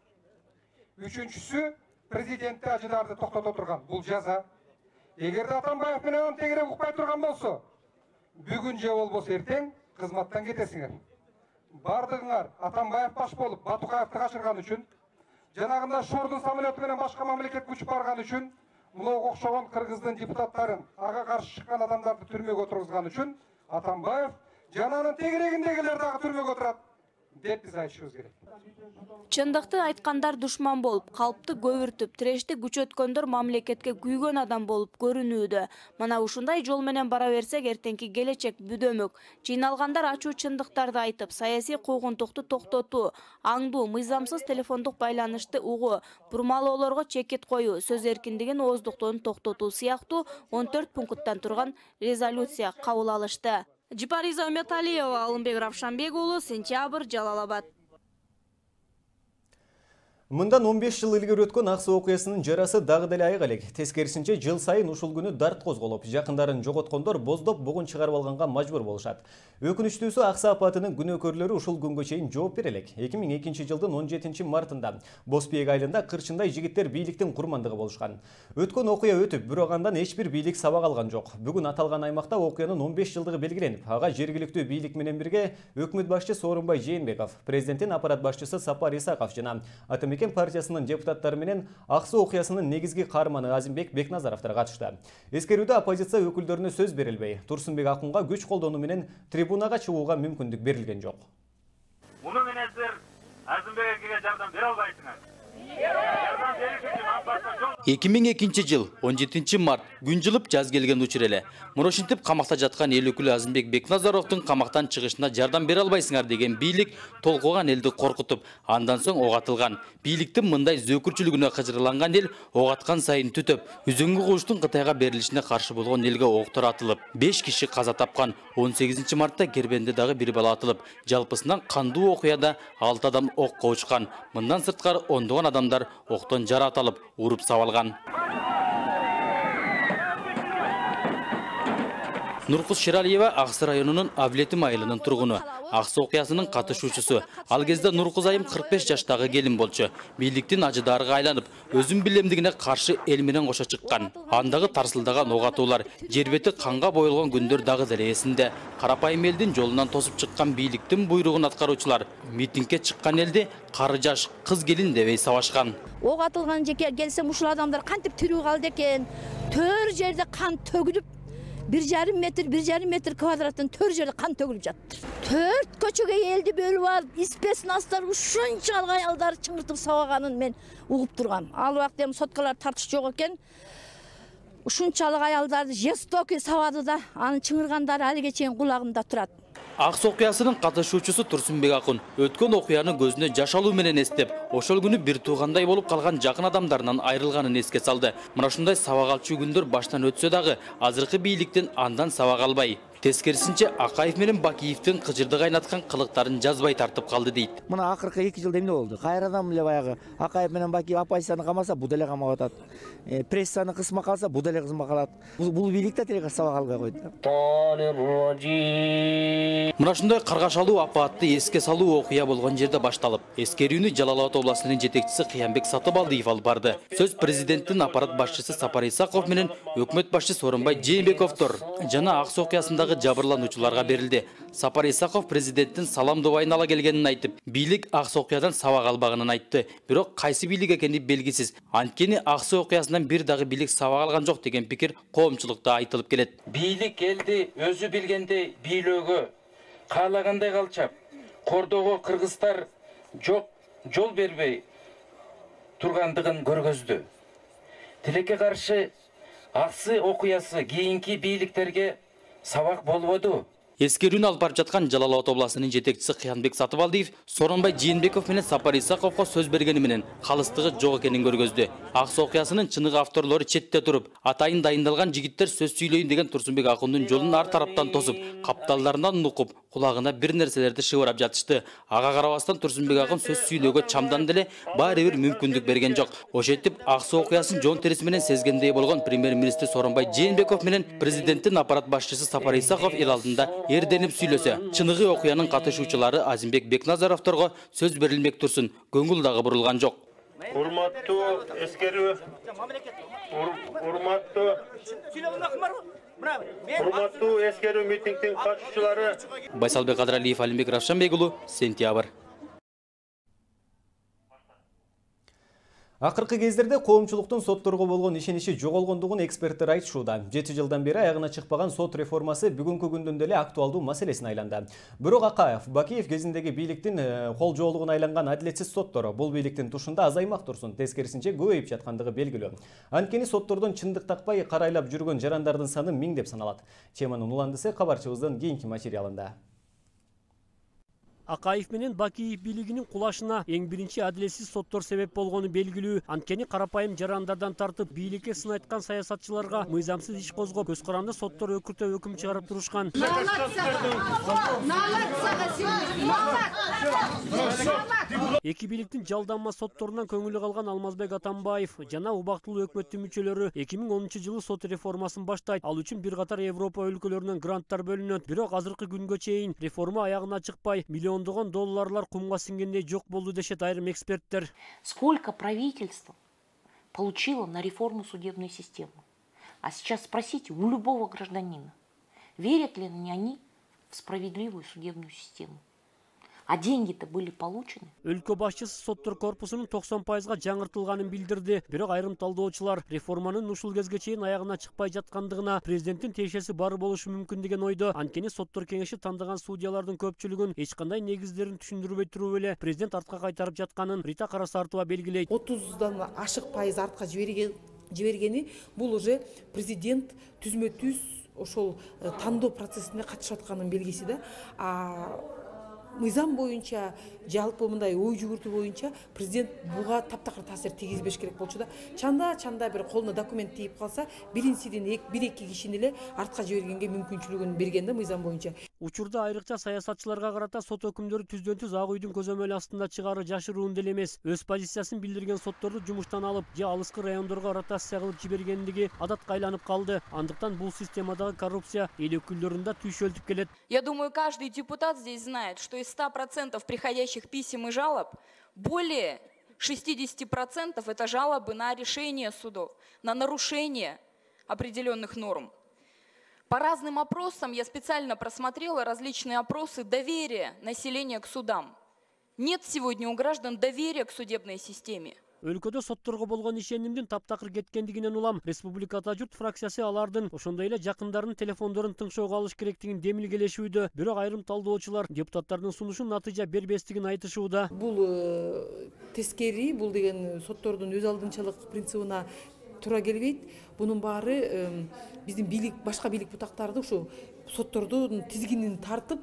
Үчүнчүсү, президентти ажыдарды токтото турган. Бул жаза. Эгерде Атамбаев менен анын тегерек укпай турган болсо, бүгүн же болбосо эртең кызматтан кетесиңер. Бардыгыңар Атамбаев баш болуп Батукаевди качырган үчүн, жанагында Шордун самолету менен башка мамлекетке учуп барган үчүн, мынага окшогон кыргыздын депутаттарын, ага каршы чыккан адамдарды түрмөгө отургузган үчүн Атамбаев жананын тегерегиндегилер дагы түрмөгө отурат деп биз айтышыбыз керек. Чындыкты айткандар душман болуп, калпты көбүртүп, тирешти күчөткөндөр мамлекетке күйгөн адам болуп көрүнүүдө. Мына ушундай жол менен бара берсек, эртеңки келечек бүдөмөк. Жыйналгандар ачуу чындыктарды айтып, саясий куугунтукту токтотуу, аңдуу, мыйзамсыз телефондук байланышты угуу, бурмалоолорго чекит коюу, сөз эркиндигин ооздуктоонун токтотуу сыяктуу 14 пункттан турган резолюция кабыл алышты. Жипариза Үмөталиева, Алымбек Равшанбек уулу, Сентябрь, Жалал Абад. Мындан 15 жыл илгери өткөн Аксы окуясынын жарасы дагы деле айык элек. Тескерисинче жыл сайын ушул күнү дарт козголуп, жакындарын жоготкондор боздоп бугун чыгарып алганга мажбур болушат. Өкүнүчтүүсү Аксы апатынын күнөөкөрлөрү ушул күнгө чейин жооп бере элек. 2002 жылдын 17 мартында Боспиек айылында кырчындай жигиттер бийликтин курмандыгы болушкан. Өткөн окуя өтүп, бирок андан эч бир бийлик сабак алган жок. Бүгүн аталган аймакта окуянын 15 жылдыгы белгиленип, ага жергиликтүү бийлик менен бирге өкмөт башчысы Сооронбай Жээнбеков, президенттин аппарат башчысы Сапар Исаков жана Атамекен партиясынын депутаттары менен Аксы окуясынын негизги каарманы Азимбек Бекназаровдор катышты. Эскерүүдө оппозиция өкүлдөрүнө сөз берилбей, Турсунбек Акунга күч колдонуу менен трибунага чыгууга мүмкүндүк берилген жок. Муну менен силер Азимбек акеге жардам бере албайсыңар. Жардам бериш үчүн Аппарат 2002 жыл 17 март күн жылып жаз келген учур эле. Мурошинтип камакта жаткан эл өкүлү Азимбек Бекназаровдун камактан чыгышына жардам бере албайсыңар деген бийлик толкуган элди коркутуп, андан соң ок атылган. Бийликтин мындай зөөкүрчүлүгүнө кыжырланган эл ок аткан сайын түтөп, үзөңгү кууштун Кытайга берилишине каршы болгон элге октор атылып, 5 киши каза тапкан. 18 мартта Кербенде дагы бир бала атылып, жалпысынан кандуу окуяда 6 адам окко учкан. Мындан сырткары ондогон адамдар октон жараат алып, уруп сабалган. Нуркуз Шералиева Аксы районунун Авлетим айылынын тургуну. Аксы окуясынын катышуучусу. Ал кезде Нуркуз айым 45 жаштагы келин болчу. Бийликтин ажыдарыга айланып, өзүн билемдигине каршы эл менен кошо чыккан. Андагы тарсылдаган ок атуулар, жер бети канга боелгон күндөр дагы деле эсинде. Карапайым элдин жолунан тосуп чыккан бийликтин буйругун аткаруучулар митингге чыккан элди кары жаш, кыз келин дебей сабашкан. Ок атылган жеке келсем ушул адамдар кантип тирүү калды экен? Төр жерде кан төгүлүп 1,5 метр квадраттан төр жерде кан төгүлүп жатты. 4 көчөгө элди бөлүп алып, испесин астар ушунчалык аялдар чыңыртып сабаганын мен угуп тургам. Ал убакта эми соткалар тартыш жок экен. Ушунчалык аялдарды жестокий сабады да, анын чыңыргандары алиге чейин кулагымда турат. Аксы окуясынын катышуучусу Турсунбек Акун өткөн окуяны көзүнө жаш алуу менен эстеп, ошол күнү бир туугандай болуп калган жакын адамдарынан айрылганын эске салды. Мына ушундай сабак алчу күндөр баштан өтсө дагы, азыркы бийликтин андан сабак албай, тескерисинче Акаев менен Бакиевдин кыжырды кайнаткан кылыктарын жазбай тартып калды дейт. Мына акыркы 2 жылда эмне болду? Кайрадан эле баягы Акаев менен Бакиев оппозицияны камаса, бу деле камап атат. Прессаны кысма калса, бу деле кысма калат. Бул бийлик да тилекке сабак албай койду. Мына ушундай каргашалуу апаатты эске салуу окуя болгон жерде башталып, эскерүүнү Жалал Абад областынын жетекчиси Кыянбек Сатыбалдиев алып барды. Сөз президенттин аппарат башчысы Сапар Исаков менен өкмөт башчысы Сооронбай Жээнбековдор жана Аксы окуясындагы жабырлануучуларга берилди. Сапар Исаков президенттин салам добайын ала келгенин айтып, бийлик Аксы окуядан сабак албаганын айтты. Бирок кайсы бийлик экени белгисиз. Анткени Аксы окуясынан бир дагы бийлик сабак алган жок деген пикир коомчулукта айтылып келет. Бийлик элди өзү билгендей бийлөөгө, каалагандай калчап, кордоого кыргыздар жол бербей тургандыгын көргөздү. Тилекке каршы Аксы окуясы кийинки бийликтерге сабак болбоду. Эскерүүнү алып барып жаткан Жалал Абад областынын жетекчиси Кыянбек Сатыбалдиев Сооронбай Жээнбеков менен Сапар Исаковго сөз бергени менен калыстыгы жок экенин көргөздү. Аксы окуясынын чыныгы авторлору четте туруп, атайын дайындалган жигиттер сөз сүйлөйүн деген Турсунбек Акундун жолун ар тараптан тосуп, капталдарынан нукуп, кулагына бир нерселерди шыбырап жатышты. Ага карабастан Турсунбек Акун сөз сүйлөөгө чамдан деле баары бир мүмкүндүк берген жок. Ошентип Аксы окуясын жон териси менен сезгендей болгон премьер-министр Сооронбай Жээнбеков менен президенттин аппарат башчысы Сапар Исаков эл алдында эрденип сүйлөсө, чыныгы окуянын катышуучулары Азимбек Бекназаровдорго сөз берилмек турсун, көңүл дагы бурулган жок. Урматтуу эскерүү, урматтуу эскерүү митингдин катышуучулары. Байсалбек Кадыралиев, Алимбек Равшанбек уулу, Сентябрь. Акыркы кездерде коомчулуктун сотторго болгон ишеничи жоголгондугун эксперттер айтышууда. 7 жылдан бери аягына чыкпаган сот реформасы бүгүнкү күндөн деле актуалдуу маселесине айланды. Бирок Акаев, Бакиев кезиндеги бийликтин кол жоолугуна айланган адилетсиз соттору бул бийликтин тушунда азаймак турсун, тескерисинче көбөйүп жаткандыгы белгилүү. Анткени соттордон чындык такпай карайлап жүргөн жарандардын саны миңдеп саналат. Теманын уландысы кабарчыбыздын кийинки материалында. Акаев менен Бакиев бийлигинин кулашына эң биринчи адилетсиз соттор себеп болгону белгилүү. Анткени карапайым жарандардан тартып бийликке сын айткан саясатчыларга мыйзамсыз иш козгоп, көз каранды соттор өкүртө өкүм чыгарып турушкан. Эки бийликтин жалданма сотторунан көңүлү калган Алмазбек Атамбаев жана убактылуу өкмөттүн мүчөлөрү 2010-жылы сот реформасын баштайт. Ал үчүн бир катар Европа өлкөлөрүнөн гранттар бөлүнөт. Бирок азыркы күнгө чейин реформа аягына чыкпай, миллиондогон долларлар кумга сиңгендей жок болду дешет айрым эксперттер. Сколько правительство получило на реформу судебной системы? А сейчас спросите у любого гражданина, верят ли они в справедливую судебную систему? А деньги-то были получены. Өлкө башчысы соттор корпусунун 90%га жаңыртылганын билдирди. Бирок айрым талдоочулар реформанын ушул кезге чейин аягына чыкпай жаткандыгына, президенттин тиешеси бар болушу мүмкүн деген ойдо. Анткени соттор кеңеши тандаган судьялардын көпчүлүгүн эч кандай негиздерин түшүндүрбөй туруп эле президент артка кайтарып жатканын Рита Карасартова белгилейт. 30-дан ашык пайыз артка жибергени бул уже президент түзмө-түз ошол тандоо процессине катышып атканын белгиси да. Мыйзам боюнча, жалпы мындай ой жүгүртүү боюнча президент буга таптакыр таасир тийгизбеш керек болчу да. Чанда бир колуна документ тийип калса, биринчиден бир-эки кишини эле артка жибергенге мүмкүнчүлүгүн берген да мыйзам боюнча. Учурда айрыкча саясатчыларга карата сот өкүмдөрү түздөн-түз Ак үйдүн көзөмөлү астында чыгаары жашыруун деле эмес. Өз позициясын билдирген сотторду жумуштан алып, же алыскы райондорго ротация кылып жибергендиги адатка айланып калды. Андыктан бул системадагы коррупция эл өкүлдөрүндө түйшөлтүп келет. Я думаю, каждый депутат здесь знает, что из 100% приходящих писем и жалоб более 60% это жалобы на решение судов, на нарушение определенных норм. По разным опросам я специально просмотрела различные опросы доверия населения к судам. Нет сегодня у граждан доверия к судебной системе. Өлкөдө сотторго болгон ишенимдин таптакыр кеткендигинен улам Республика Ата журт фракциясы алардын ошондой эле жакындарынын телефондорун тыңшоого алыш керектигин демилгелешүүдө. Бирок айрым талдоочулар депутаттардын сунушун натыйжа бербестигин айтышууда. Бул тескери, бул деген соттордун өз алдынчалык принцибине туура келбейт. Бунун баары биздин бийлик, башка бийлик бутактарды ушу соттордун тизгинин тартып,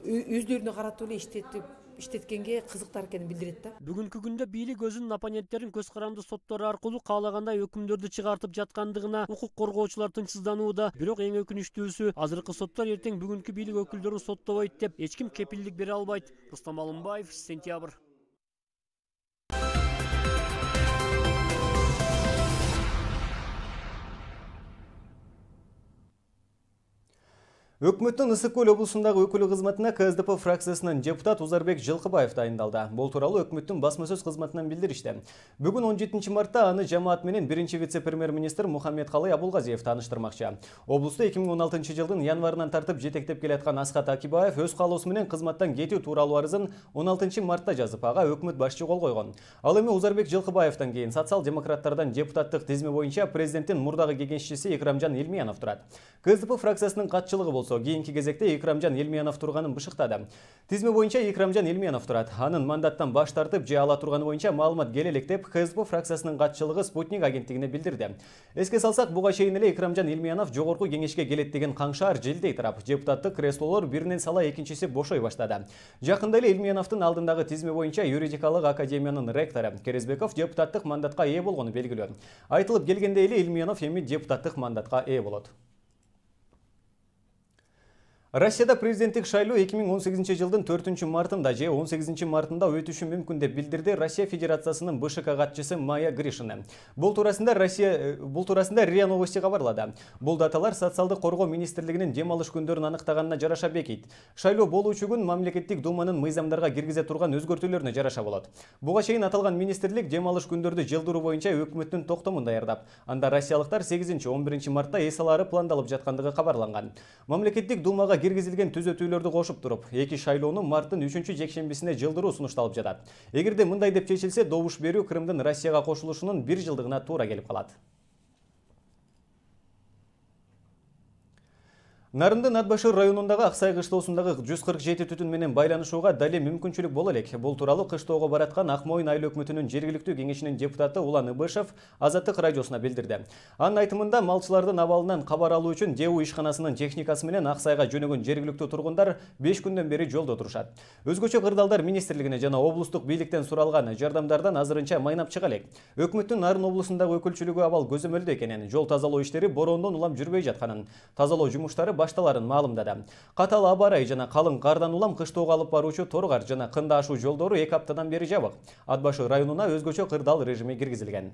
өздөрүнө каратып эле иштеткенге кызыктар экенин билдирет да. Бүгүнкү күндө бийлик өзүнүн оппоненттерин көз каранды соттору аркылуу каалагандай өкүмдөрдү чыгартып жаткандыгына укук коргоочулар тынчсызданууда. Бирок эң өкүнүчтүүсү, азыркы соттор эртең бүгүнкү бийлик өкүлдөрүн соттобойт деп эч ким кепилдик бере албайт. Рустам Алымбаев, Сентябрь. Өкмөттүн Ысык Көл облусундагы өкүлү кызматына КСДП фракциясынын депутат Узарбек Жылкыбаев дайындалды. Бул тууралуу өкмөттүн басма сөз кызматынан билдиришти. Бүгүн 17 мартта аны жамаат менен биринчи вице-премьер-министр Мухаммедкалый Абулгазиев тааныштырмакчы. Облусту 2016 жылдын январынан тартып жетектеп келаткан Асхат Акибаев өз каалоосу менен кызматтан кетүү тууралуу арызын 16 мартта жазып, ага өкмөт башчы кол койгон. Ал эми Узарбек Жылкыбаевтан кийин социал-демократтардан депутаттык тизме боюнча президенттин мурдагы кеңешчиси Икрамжан Илмиянов турат. КСДП фракциясынын катчылыгы болсо кийинки кезекте Икрамжан Илмиянов турганын бышыктады. Тизме боюнча Икрамжан Илмиянов турат. Анын мандаттан баш тартып же ала турганы боюнча маалымат келе элек деп КСДП фракциясынын катчылыгы Спутник агенттигине билдирди. Эске салсак, буга чейин эле Икрамжан Илмиянов жогорку кеңешке келет деген каңшаар желдей тарап, депутаттык креслолор биринен сала экинчиси бошой баштады. Жакында эле Илмияновдун алдындагы тизме боюнча юридикалык академиянын ректору Керезбеков депутаттык мандатка ээ болгону белгилүү. Айтылып келгенде эле Илмиянов эми депутаттык мандатка ээ болот. Россияда президенттик шайлоо 2018 жылдын 4 мартында же 18 мартында өтүшү мүмкүн деп билдирди Россия Федерациясынын БШК катчысы Майя Гришина. Бул туурасында РИА Новости кабарлады. Бул даталар социалдык коргоо министрлигинин дем алыш күндөрүн аныктаганына жараша бекит. Шайлоо болуучу күн мамлекеттик думанын мыйзамдарга киргизе турган өзгөртүүлөрүнө жараша болот. Буга чейин аталган министрлик дем алыш күндөрдү жылдыруу боюнча өкмөттүн токтомун даярдап, анда россиялыктар 8-11 мартта эс алаары пландалып жаткандыгы кабарланган. Мамлекеттик думага киргизилген түзөтүүлөрдү кошуп туруп, эки шайлоону марттын 3-жекшембисине жылдыруу сунушталып жатат. Эгерде мындай деп чечилсе, добуш берүү Крымдын Россияга кошулушунун 1 жылдыгына туура келип калат. Нарындын Атбашыр районундагы Аксай кыштоосундагы 147 түтүн менен байланышууга дале мүмкүнчүлүк боло элек. Бул тууралуу кыштоого бараткан Акмоюн айыл өкмөтүнүн жергиликтүү кеңешинин депутаты Улан Ыбышев Азаттык радиосуна билдирди. Анын айтымында малчылардын абалынан кабар алуу үчүн ДЭУ ишканасынын техникасы менен Аксайга жөнөгөн жергиликтүү тургундар 5 күндөн бери жолдо турушат. Өзгөчө кырдаалдар министрлигине жана облустук бийликтен суралган жардамдардан азырынча майнап чыга элек. Өкмөттүн Нарын облусундагы өкүлчүлүгү абал көзөмөлдө экенин, жол тазалоо иштери бороондон улам жүрбөй жатканын, тазалоо жумуштары башталарын маалымдады. Катал аба ырайы жана калың кардан улам кыштоого алып баруучу торгар жана кында ашуу жолдору 2 аптадан бери жабык. Ат башы районуна өзгөчө кырдаал режими киргизилген.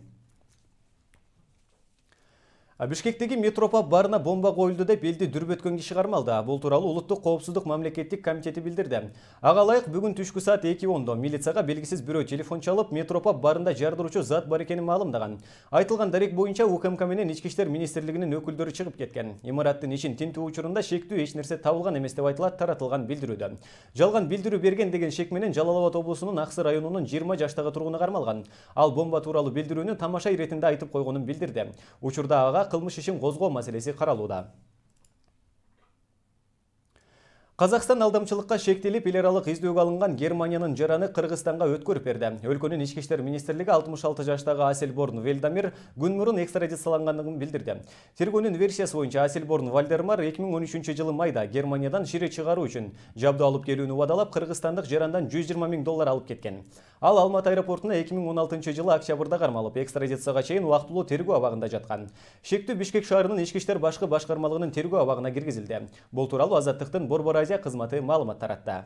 Бишкектеги метропа барына бомба коюлду деп элди дүрбөткөн киши кармалды. Бул тууралуу Улуттук коопсуздук мамлекеттик комитети билдирди. Ага ылайык бүгүн түшкү саат 2:10 милицияга белгисиз бирөө телефон чалып, метропа барында жардыруучу зат бар экенин маалымдаган. Айтылган дарек боюнча УКМК менен Ички иштер министрлигинин өкүлдөрү чыгып кеткен. Имараттын ишин тинтүү учурунда шектүү эч нерсе табылган эмес деп айтылат таратылган билдирүүдө. Жалган билдирүү берген деген шек менен Жалал Абад облусунун Аксы районунун 20 жаштагы тургуну кармалган. Ал бомба тууралуу билдирүүнү тамаша иретинде айтып койгонун билдирди. Учурда ага кылмыш ишин козгоо маселеси каралууда. Казакстан алдамчылыкка шектелип, эл аралык издөөгө алынган Германиянын жараны Кыргызстанга өткөрүп берди. Өлкөнүн ички иштер министрлиги 66 жаштагы Аселборн Велдамир күн мурун экстрадициялангандыгын билдирди. Тергөөнүн версиясы боюнча Аселборн Вальдермар 2013 жылы майда Германиядан шире чыгаруу үчүн жабдуу алып келүүнү убадалап, кыргызстандык жарандан 120 000 доллар алып кеткен. Ал Алматы аэропортуна 2016 жылы октябрда кармалып, экстрадицияга чейин убактылуу тергөө абагында жаткан. Шектүү Бишкек шаарынын ички иштер башкы башкармалыгынын тергөө абагына киргизилди. Бул тууралуу Азаттыктын Борбор Азия кызматы маалымат таратты.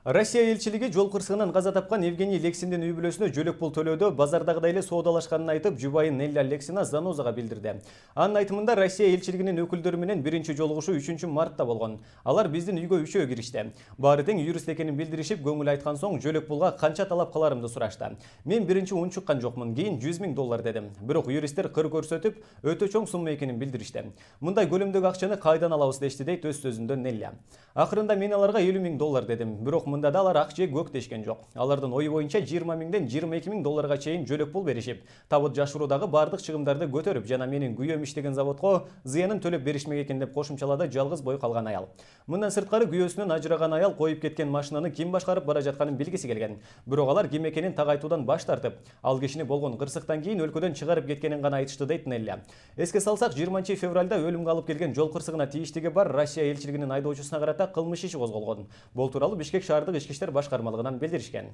Россия элчилиги жол кырсыгынан каза тапкан Евгений Лексиндин үй бүлөсүнө жөлөк пул төлөөдө базардагыдай эле соодалашканын айтып, жубайы Нелля Лексина Занозага билдирди. Анын айтымында Россия элчилигинин өкүлдөрү менен биринчи жолугушуу 3 мартта болгон. Алар биздин үйгө үшөө киришти. Баары тең юрист экенин билдиришип, көңүл айткан соң жөлөк пулга канча талап кыларымды сурашты. Мен биринчи үн чыккан жокмун, кийин 100 000 доллар дедим. Бирок юристтер кыр көрсөтүп, өтө чоң сумма экенин билдиришти. Мындай көлөмдөгү акчаны кайдан алабыз дешти дейт өз сөзүндө Нелля. Акырында мен аларга 50 000 доллар дедим. Бирок мында да алар ак же көк дешкен жок. Алардын ою боюнча 20 000ден 22 000 долларга чейин жөлөк пул беришип, табыт жашыруудагы бардык чыгымдарды көтөрүп, жана менин күйөөм иштеген заводко зыянын төлөп беришмек экен деп кошумчалады жалгыз бой калган аял. Мындан сырткары күйөөсүнөн ажыраган аял коюп кеткен машинаны ким башкарып бара жатканын билгиси келген. Бирок алар ким экенин так айтуудан баш тартып, ал кишини болгон кырсыктан кийин өлкөдөн чыгарып кеткенин гана айтышты дейт Нелля. Эске салсак, 20 февралда өлүмгө алып келген жол кырсыгына тийиштиги бар Россия элчилигинин айдоочусуна карата кылмыш иши козголгон. Бул тууралуу Бишкек шаардык ички иштер башкармалыгынан билдиришкен.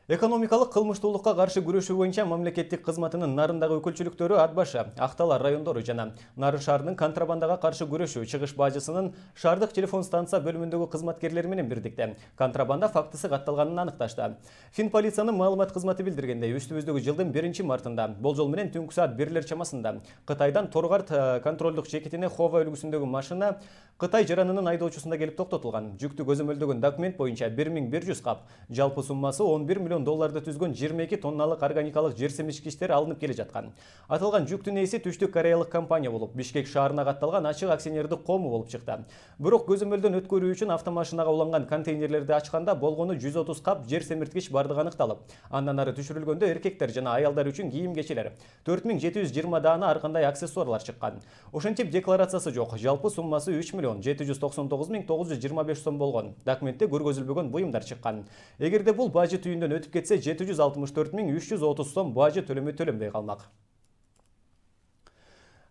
Экономикалык кылмыштуулукка каршы күрөшүү боюнча мамлекеттик кызматынын Нарындагы өкүлчүлүктөрү ат башы, Актала райондору жана Нарын шаарынын контрабандага каршы күрөшүү чыгыш бажысынын шаардык телефон станция бөлүмүндөгү кызматкерлери менен бирдикте контрабанда фактысы катталганын аныкташты. Фин полициянын маалымат кызматы билдиргендей, үстүбүздөгү жылдын 1-мартында болжол менен түнкү саат 1 чамасында Кытайдан Торгарт контролдук чекитине Хова үлгүсүндөгү машина Кытай жаранынын айдоочусунда келип токтотулган. Жүктү көзөмөлдөгөн документ боюнча 1100 кап, жалпы суммасы 11 миллион долларды түзгөн 22 тонналык органикалык жер семишкичтер алынып келе жаткан. Аталган жүктүн ээси Түштүк Кореялык компания болуп, Бишкек шаарына катталган ачык акционердик кому болуп чыкты. Бирок көзөмөлдөн өткөрүү үчүн автомашинага уланган контейнерлерди ачканда болгону 130 кап жер семирткич бардыгы аныкталып, андан ары түшүрүлгөндө эркектер жана аялдар үчүн кийим-кечелер, 4720 даана ар кандай аксессуарлар чыккан. Ошентип декларациясы жок, жалпы суммасы 3.799.925 сом болгон. Документте көргөзүлбөгөн буюмдар чыккан. Эгерде бул бажы түйүндөн өтүп кетсе 764.330 сом бажы төлөмү төлөнбөй калмак.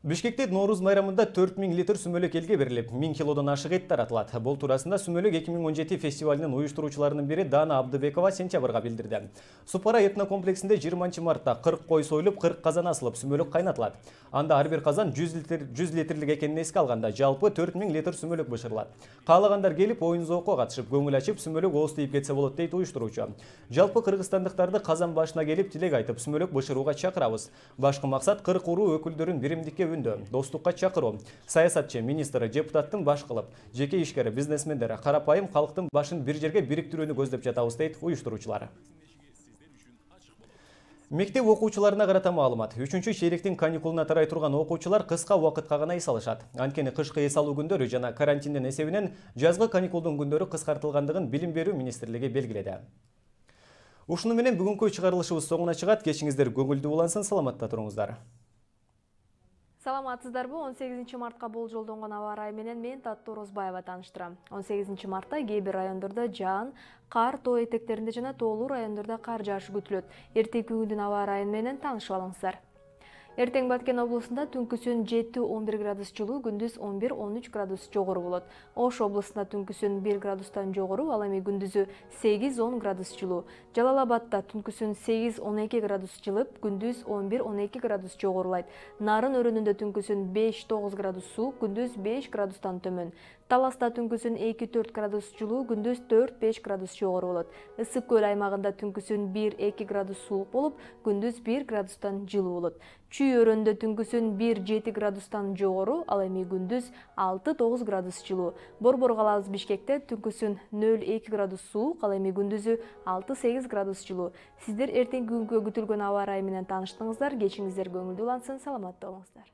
Бишкекте Норуз майрамында 4000 литр сүмөлөк элге берилип, 1000 килодон ашык эт таратылат. Бул туурасында сүмөлөк 2017 фестивалынын уюштуруучуларынын бири Дана Абдыбекова сентябрга билдирди. Супара этно комплексинде 20 мартта 40 кой союлуп, 40 казан асылып, сүмөлөк кайнатылат. Анда ар бир казан 100 литрлик экенин эске алганда жалпы 4000 литр сүмөлөк бышырылат. Каалагандар келип оюн-зоокко катышып, көңүл ачып, сүмөлөк ооз тийип кетсе болот дейт уюштуруучу. Жалпы кыргызстандыктарды казан башына келип тилек айтып, сүмөлөк бышырууга чакырабыз. Башкы максат 40 уруу өкүлдөрүн биримдикке достукка чакыруу. Саясатчы, министр, депутаттын баш кылып, жеке ишкер, бизнесмендер, карапайым калктын башын бир жерге бириктирүүнү көздөп жатабыз дейт уюштуруучулар. Мектеп окуучуларына карата маалымат. 3-чейректин каникулуна тарай турган окуучулар кыска убакытка гана эс алышат. Анткени кышкы эс алуу күндөрү жана карантиндин эсебинен жазгы каникулдун күндөрү кыскартылгандыгын Билим берүү министрлиги белгиледи. Ушуну менен бүгүнкү чыгарылышыбыз соңуна чыгат. Кечиңиздер көңүлдүү улансын, саламатта туруңуздар. Саламатсыздарбы? 18 мартка болжолдонгон аба ырайы менен мен Таттуу Орозбаева тааныштырам. 18 мартта кээ бир райондордо жаан, кар, тоо этектеринде жана тоолуу райондордо кар жаашы күтүлөт. Эртеки күндүн аба ырайы менен таанышып алыңыздар. Эртең Баткен облусунда түнкүсүн 7-11 градус жылуу, күндүз 11-13 градус жогору болот. Ош облусунда түнкүсүн 1 градустан жогору, ал эми күндүзү 8-10 градус жылуу. Жалал-Абадта түнкүсүн 8-12 градус жылып, күндүз 11-12 градус жогорулайт. Нарын өрүнүндө түнкүсүн 5-9 градус суук, күндүз 5 градустан төмөн. Таласта түнкүсүн 2-4 градус жылуу, күндүз 4-5 градус жогору болот. Ысык көл аймагында түнкүсүн 1-2 градус суук болуп, күндүз 1 градустан жылуу болот. Чүй өрөндө түнкүсүн 1-7 градустан жогору, ал эми күндүз 6-9 градус жылуу. Борбор калабыз Бишкекте түнкүсүн 0-2 градус суук, ал эми күндүзү 6-8 градус жылуу. Сиздер эртеңки күнгө күтүлгөн аба ырайы менен тааныштыңыздар. Кечиңиздер көңүлдүү улансын, саламатта болуңуздар.